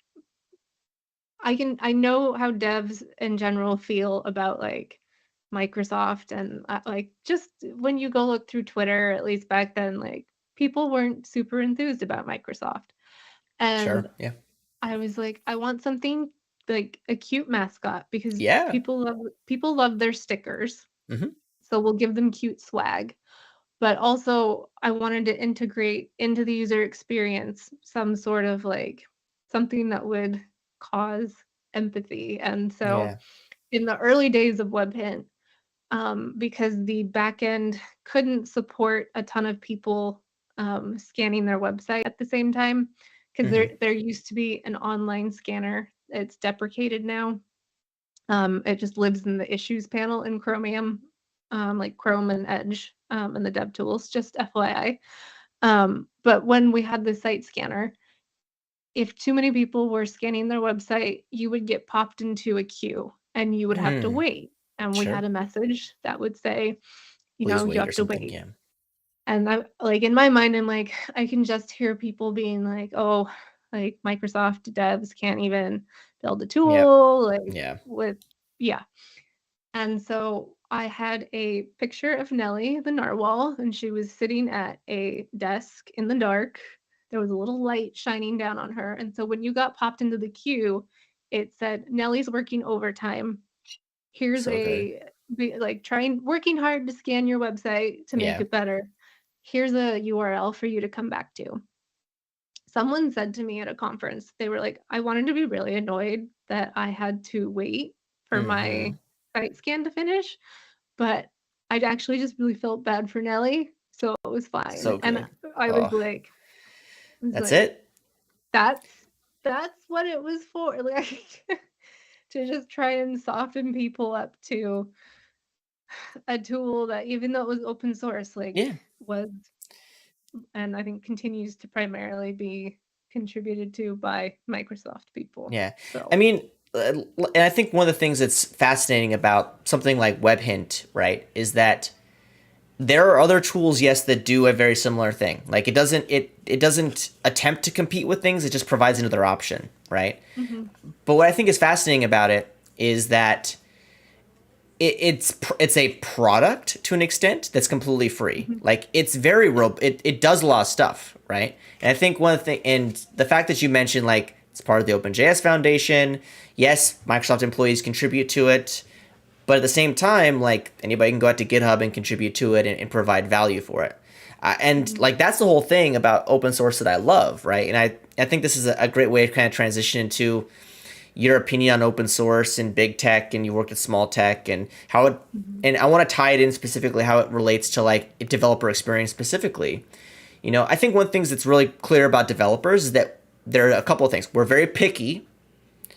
I know how devs in general feel about like Microsoft and like just when you go look through Twitter, at least back then, like people weren't super enthused about Microsoft. And Sure. Yeah. I was like, I want something like a cute mascot because Yeah. people love their stickers. Mm-hmm. So we'll give them cute swag. But also I wanted to integrate into the user experience some sort of like something that would cause empathy. And so Yeah. in the early days of Webhint, because the backend couldn't support a ton of people scanning their website at the same time, because Mm-hmm. there used to be an online scanner It's deprecated now. It just lives in the issues panel in Chromium, like Chrome and Edge, and the dev tools, just FYI. But when we had the site scanner, if too many people were scanning their website, you would get popped into a queue and you would have to Mm, wait. And we had sure. a message that would say, Please you wait or have to something. wait. Yeah. And I like in my mind, I'm like, I can just hear people being like, oh, like Microsoft devs can't even build a Yeah. tool, like Yeah. with yeah. And so I had a picture of Nellie the narwhal, and she was sitting at a desk in the dark. There was a little light shining down on her. And so when you got popped into the queue, it said, Nellie's working overtime. Here's So good. like working hard to scan your website to make Yeah. it better. Here's a URL for you to come back to. Someone said to me at a conference, they were like, I wanted to be really annoyed that I had to wait for Mm-hmm. my site scan to finish, but I actually just really felt bad for Nellie, so it was fine. So And good. I was Oh, like, I was that's like, it. that's that's what it was for. Like to just try and soften people up to a tool that even though it was open source, like Yeah. was and I think continues to primarily be contributed to by Microsoft people. Yeah. I So, mean, and I think one of the things that's fascinating about something like WebHint, right, is that there are other tools, yes, that do a very similar thing. Like it doesn't attempt to compete with things, it just provides another option, right? mhm, But what I think is fascinating about it is that it's a product to an extent that's completely free. mhm, Like it's very it does a lot of stuff, right? And I think one of the thing, and the fact that you mentioned like it's part of the OpenJS Foundation. Yes, Microsoft employees contribute to it, but at the same time, like anybody can go out to GitHub and contribute to it and provide value for it. And mhm, like that's the whole thing about open source that I love, right? And I think this is a great way to kind of transition into your opinion on open source and big tech, and you work at small tech, and how it, mhm, and I want to tie it in specifically how it relates to like developer experience specifically. I think one of the things that's really clear about developers is that there are a couple of things. We're very picky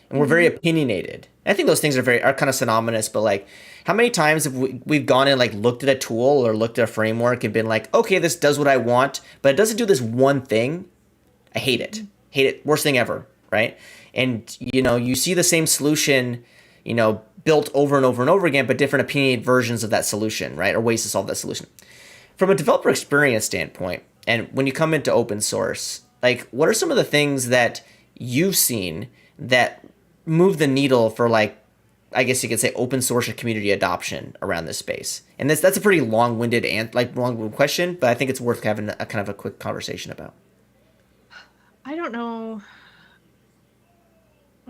and we're very mhm, opinionated. I think those things are kind of synonymous, but like how many times have we've gone and like looked at a tool or looked at a framework and been like, okay, this does what I want, but it doesn't do this one thing. I hate it. mhm, Hate it. Worst thing ever, right? And you see the same solution, built over and over and over again, but different opinionated versions of that solution, right? Or ways to solve that solution. From a developer experience standpoint, and when you come into open source, like what are some of the things that you've seen that move the needle for like I guess you could say open source or community adoption around this space? And that's a pretty long-winded and like long-winded question, but I think it's worth having a kind of a quick conversation about. I don't know.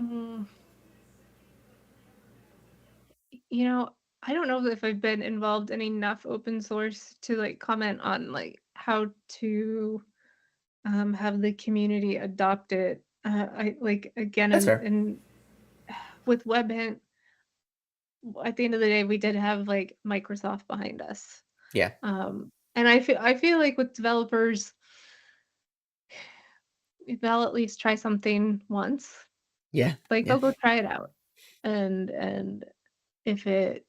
Mm, you know, I don't know if I've been involved in enough open source to like comment on like how to have the community adopt it. I like again That's fair. and with Webhint, at the end of the day, we did have like Microsoft behind us. Yeah. And I feel like with developers, they'll at least try something once. Yeah. Like Yeah. they'll go try it out. And if it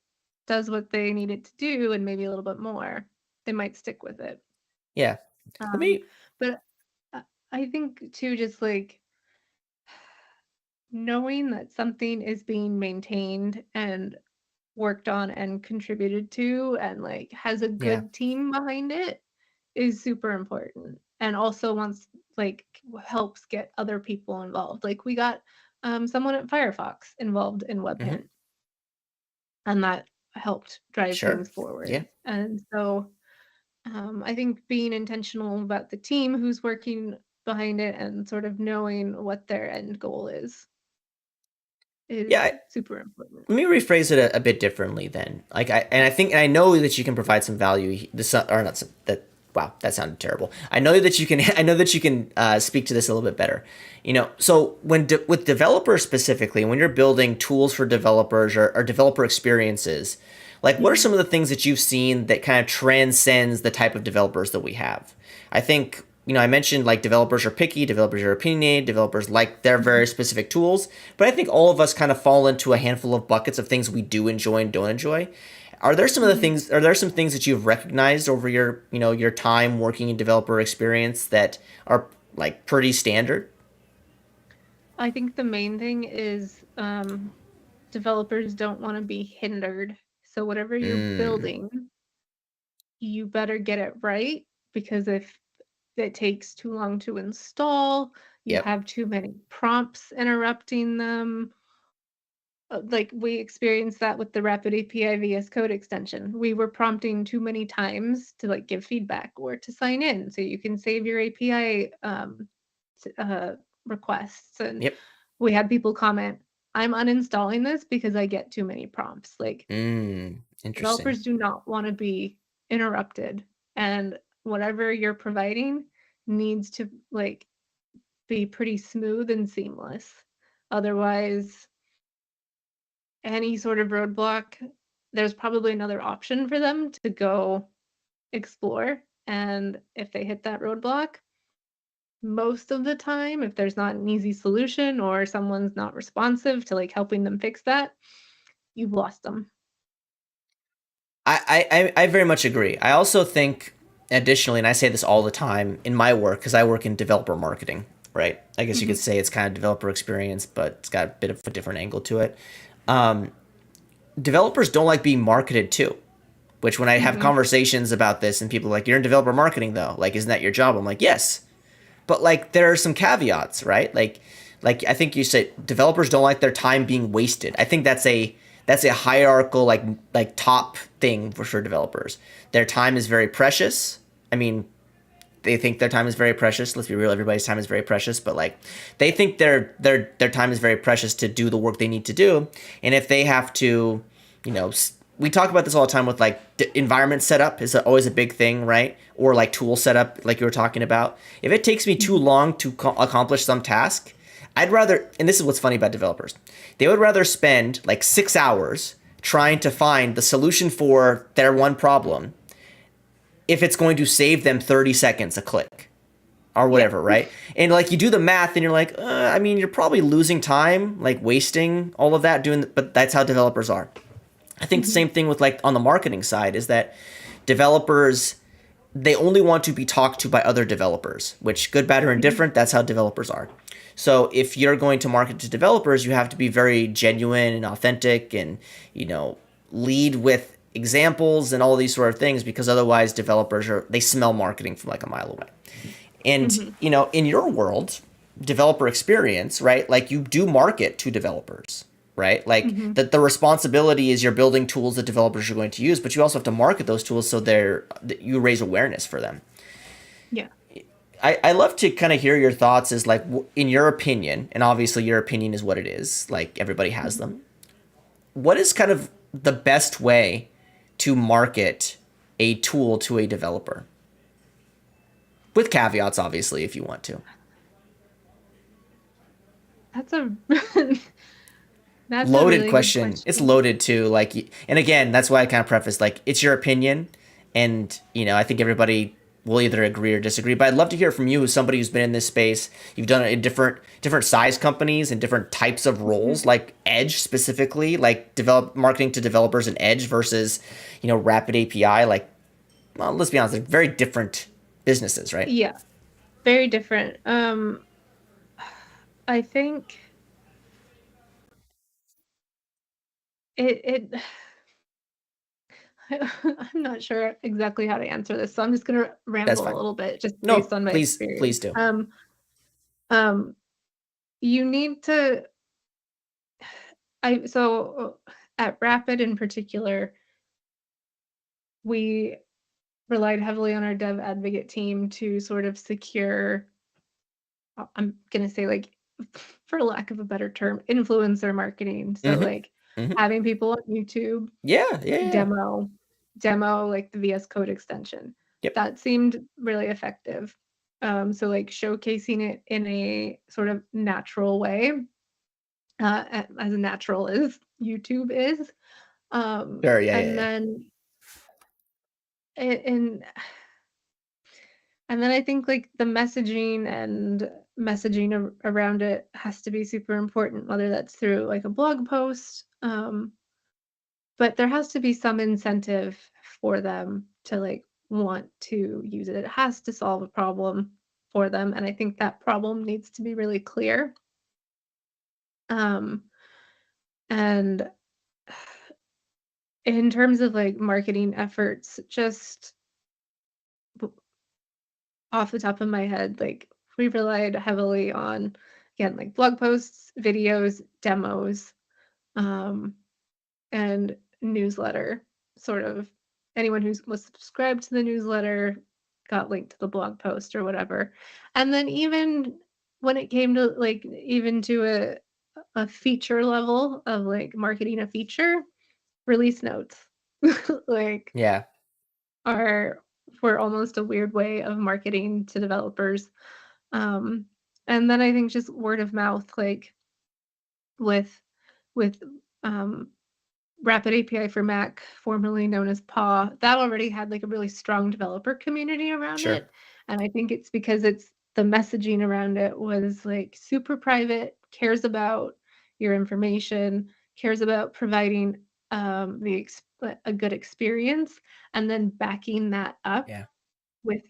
does what they need it to do and maybe a little bit more, they might stick with it. Yeah. Let Um, me but I think too, just like knowing that something is being maintained and worked on and contributed to and like has a yeah. good team behind it is super important. And also once like helps get other people involved. Like we got someone at Firefox involved in Hmm. Webhint and that helped drive Sure. things forward. Yeah. And so I think being intentional about the team who's working behind it and sort of knowing what their end goal is Yeah. super important. Let me rephrase it a bit differently then. Like I think and I know that you can provide some value. This or not some, that. Wow, that sounded terrible. I know that you can. I know that you can speak to this a little bit better. So with developers specifically, when you're building tools for developers or developer experiences, like what are Mhm. some of the things that you've seen that kind of transcends the type of developers that we have? I think I mentioned like developers are picky, developers are opinionated, developers like their very specific tools. But I think all of us kind of fall into a handful of buckets of things we do enjoy and don't enjoy. Are there some of the Mhm. things? Are there some things that you've recognized over your time working in developer experience that are like pretty standard? I think the main thing is developers don't want to be hindered. So whatever you're Mm, building, you better get it right because if it takes too long to install, you yep. have too many prompts interrupting them. Like we experienced that with the Rapid API VS Code extension. We were prompting too many times to like give feedback or to sign in so you can save your API requests. And Yep. we had people comment, I'm uninstalling this because I get too many prompts. Like Interesting. developers do not want to be interrupted. And whatever you're providing needs to like be pretty smooth and seamless. Otherwise, any sort of roadblock, there's probably another option for them to go explore. And if they hit that roadblock, most of the time, if there's not an easy solution or someone's not responsive to like helping them fix that, you've lost them. I very much agree. I also think, additionally, and I say this all the time in my work because I work in developer marketing, right? I guess you could Mhm, say it's kind of developer experience, but it's got a bit of a different angle to it. Um, Developers don't like being marketed to. Which when I have mhm, conversations about this and people are like, you're in developer marketing though, like, isn't that your job? I'm like, yes, but like there are some caveats, right? Like I think you said developers don't like their time being wasted. I think that's a hierarchical like top thing for developers. Their time is very precious. I mean, they think their time is very precious. Let's be real, everybody's time is very precious, but like they think their time is very precious to do the work they need to do. And if they have to, you know, we talk about this all the time with like environment setup is always a big thing, right? Or like tool setup, like you were talking about. If it takes me too mhm. long to accomplish some task, I'd rather. And this is what's funny about developers, they would rather spend like 6 hours trying to find the solution for their one problem if it's going to save them 30 seconds a click or Yeah. whatever, right? And like you do the math and you're like, I mean, you're probably losing time, like wasting all of that doing, but that's how developers are. I think the Mhm, same thing with like on the marketing side is that developers, they only want to be talked to by other developers, which good, bad, or mhm. indifferent, that's how developers are. So if you're going to market to developers, you have to be very genuine and authentic and, you know, lead with examples and all these sort of things because otherwise they smell marketing from like a mile away. And, Mhm, in your world, developer experience, right? Like you do market to developers, right? Like mhm. that the responsibility is you're building tools that developers are going to use, but you also have to market those tools so that you raise awareness for them. Yeah. I love to kind of hear your thoughts is like in your opinion, and obviously your opinion is what it is, like everybody has Mhm. them. What is kind of the best way to market a tool to a developer? With caveats, obviously, if you want to. That's a that's a Loaded really good question. It's question. loaded too. Like, and again, that's why I kind of preface like it's your opinion, and I think everybody will either agree or disagree. But I'd love to hear from you, as somebody who's been in this space. You've done it in different size companies and different types of Mhm. roles, like Edge specifically, like develop marketing to developers in Edge versus Rapid API. Like, well, let's be honest, they're very different businesses, right? Yeah, very different. I think it I'm not sure exactly how to answer this, so I'm just gonna That's ramble a fine. little bit just based No, on my please experience. do. Um, you need to I so at Rapid in particular, we relied heavily on our dev advocate team to sort of secure, I'm gonna say like, for lack of a better term, influencer marketing. So Mm-hmm. like Mm-hmm. having people on YouTube Yeah. Yeah. Yeah. demo demo like the VS Code extension. Yep. That seemed really effective. So like showcasing it in a sort of natural way, as natural as YouTube is. Sure. Yeah. Yeah. And Yeah. then and And then I think like the messaging and messaging around it has to be super important, whether that's through like a blog post. But there has to be some incentive for them to like want to use it. It has to solve a problem for them. And I think that problem needs to be really clear. Um, and in terms of like marketing efforts, just off the top of my head, like we relied heavily on, again, like blog posts, videos, demos, um, and newsletter. Sort of anyone who was subscribed to the newsletter got linked to the blog post or whatever. And then even when it came to like even to a feature level of like marketing a feature, release notes like Yeah. are were almost a weird way of marketing to developers. Um, and then I think just word of mouth, like with with um, Rapid API for Mac, formerly known as PAW, that already had like a really strong developer community around Sure. it. And I think it's because it's the messaging around it was like super private, cares about your information, cares about providing a good experience, and then backing that up Yeah. with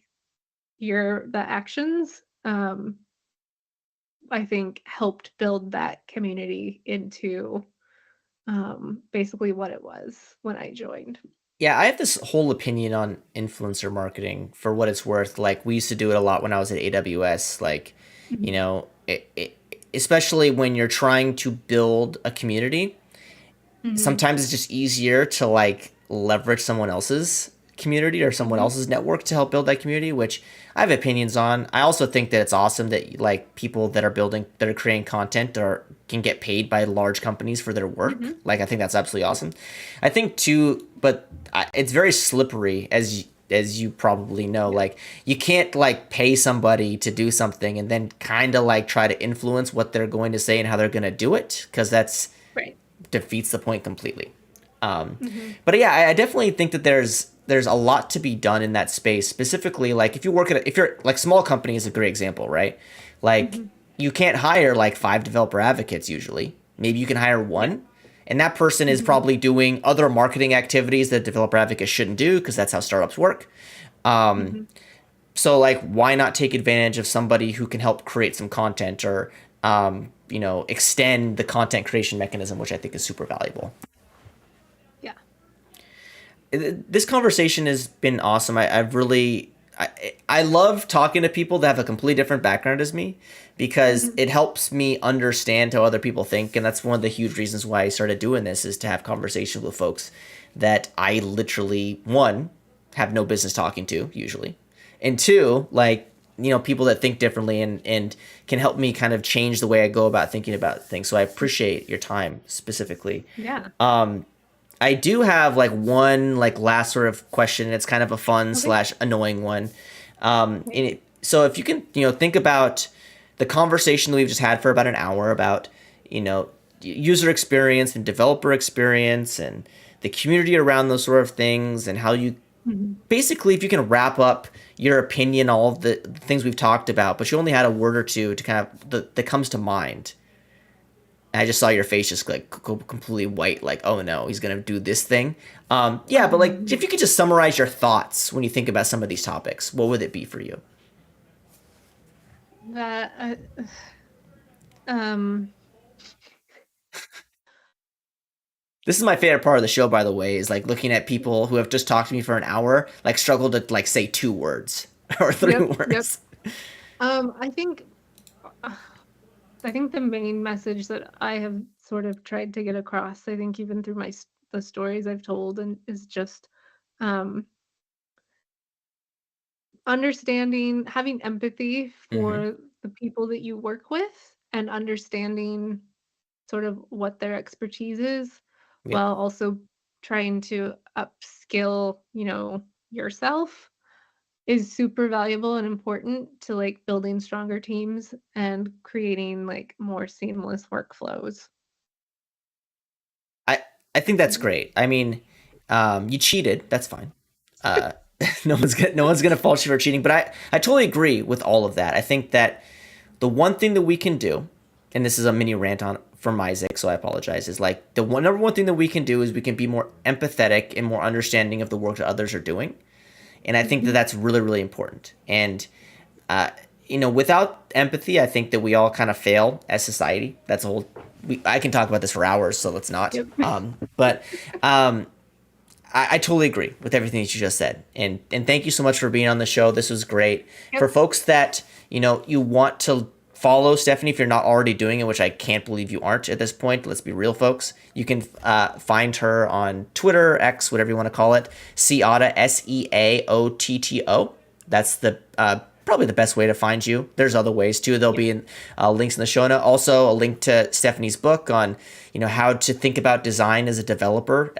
the actions. I think helped build that community into basically what it was when I joined. Yeah, I have this whole opinion on influencer marketing for what it's worth. Like we used to do it a lot when I was at AWS. Like, you Mhm, know, especially when you're trying to build a community, mhm, sometimes it's just easier to like leverage someone else's community or someone mhm, else's network to help build that community, which I have opinions on. I also think that it's awesome that like people that are creating content or can get paid by large companies for their work. mhm. Like I think that's absolutely Yeah, awesome. I think too, but it's very slippery as you probably know. yeah, Like you can't like pay somebody to do something and then kind of like try to influence what they're going to say and how they're going to do it because that's right. defeats the point completely. Um, Mhm, but yeah, I definitely think that there's a lot to be done in that space. Specifically, like if you're like small company is a great example, right? Like mhm. you can't hire like 5 developer advocates usually. Maybe you can hire Yeah, one, and that person is mhm, probably doing other marketing activities that developer advocates shouldn't do because that's how startups work. mhm. So like, why not take advantage of somebody who can help create some content or extend the content creation mechanism, which I think is super valuable. Yeah. This conversation has been awesome. I've really I love talking to people that have a completely different background as me because Mhm, it helps me understand how other people think, and that's one of the huge reasons why I started doing this is to have conversations with folks that I literally one have no business talking to usually, and two like people that think differently and can help me kind of change the way I go about thinking about things. So I appreciate your time specifically. yeah. I do have like one like last sort of question. It's kind of a fun Okay. slash annoying one. Okay. So if you can, think about the conversation that we've just had for about an hour about, you know, user experience and developer experience and the community around those sort of things and how you Mhm. basically, if you can wrap up your opinion, all of the things we've talked about, but you only had a word or two to kind of that comes to mind. And I just saw your face just like go completely white, like, oh no, he's gonna do this thing. Yeah, but like, if Um, you could just summarize your thoughts when you think about some of these topics, what would it be for you? that um This is my favorite part of the show, by the way, is like looking at people who have just talked to me for an hour, like struggle to like say 2 words or three yep, yep. words. Um I think uh, I think the main message that I have sort of tried to get across, I think even through the stories I've told and is just um understanding, having empathy Mm-hmm. for the people that you work with and understanding sort of what their expertise is Yep. while also trying to upskill, yourself is super valuable and important to like building stronger teams and creating like more seamless workflows. I I think that's Mhm. great. I mean, you cheated. That's fine. no one's gonna fault you for cheating. But I totally agree with all of that. I think that the one thing that we can do, and this is a mini rant on from Isaac, so I apologize, is like number one thing that we can do is we can be more empathetic and more understanding of the work that others are doing. And I think that Mhm. that's really, really important. And, uh, without empathy, I think that we all kind of fail as society. That's a whole, I can talk about this for hours, so let's not. Yep. But I totally agree with everything that you just said. And thank you so much for being on the show. This was great. For Yep. folks that, you want to follow Stephanie if you're not already doing it, which I can't believe you aren't at this point. Let's be real, folks. You can find her on Twitter, X, whatever you want to call it. Seaotto, Seaotto. That's the probably the best way to find you. There's other ways too. There'll be links in the show note. Also, a link to Stephanie's book on how to think about design as a developer.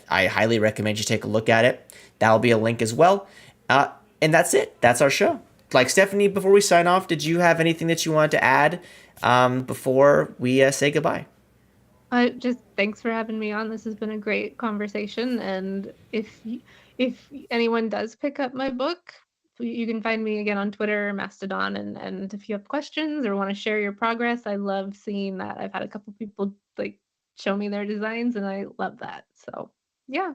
I highly recommend you take a look at it. That'll be a link as well. And that's it. That's our show. Like Stephanie, before we sign off, did you have anything that you wanted to add before we say goodbye? Just thanks for having me on. This has been a great conversation. And if anyone does pick up my book, you can find me again on Twitter, Mastodon, and if you have questions or want to share your progress, I love seeing that. I've had a couple people like show me their designs, and I love that. So yeah.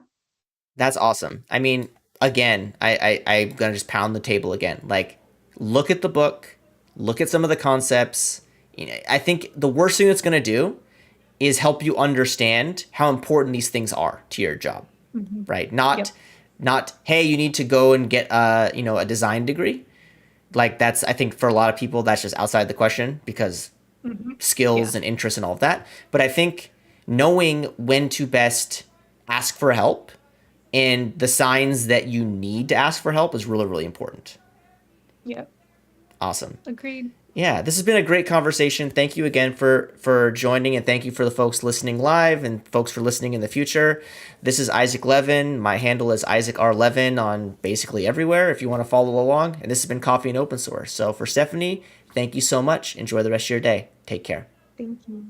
That's awesome. I mean, again, I'm gonna just pound the table again. Like, look at the book, look at some of the concepts. I think the worst thing that's gonna do is help you understand how important these things are to your job, Hmm. right? Not, Yep. not hey, you need to go and get a design degree. Like that's I think for a lot of people that's just outside the question because Hmm. skills Yeah. and interests and all of that. But I think knowing when to best ask for help and the signs that you need to ask for help is really, really important. Yep. Awesome. Agreed. Yeah, this has been a great conversation. Thank you again for joining, and thank you for the folks listening live and folks for listening in the future. This is Isaac Levin. My handle is Isaac R. Levin on basically everywhere if you want to follow along. And this has been Coffee and Open Source. So for Stephanie, thank you so much. Enjoy the rest of your day. Take care. Thank you.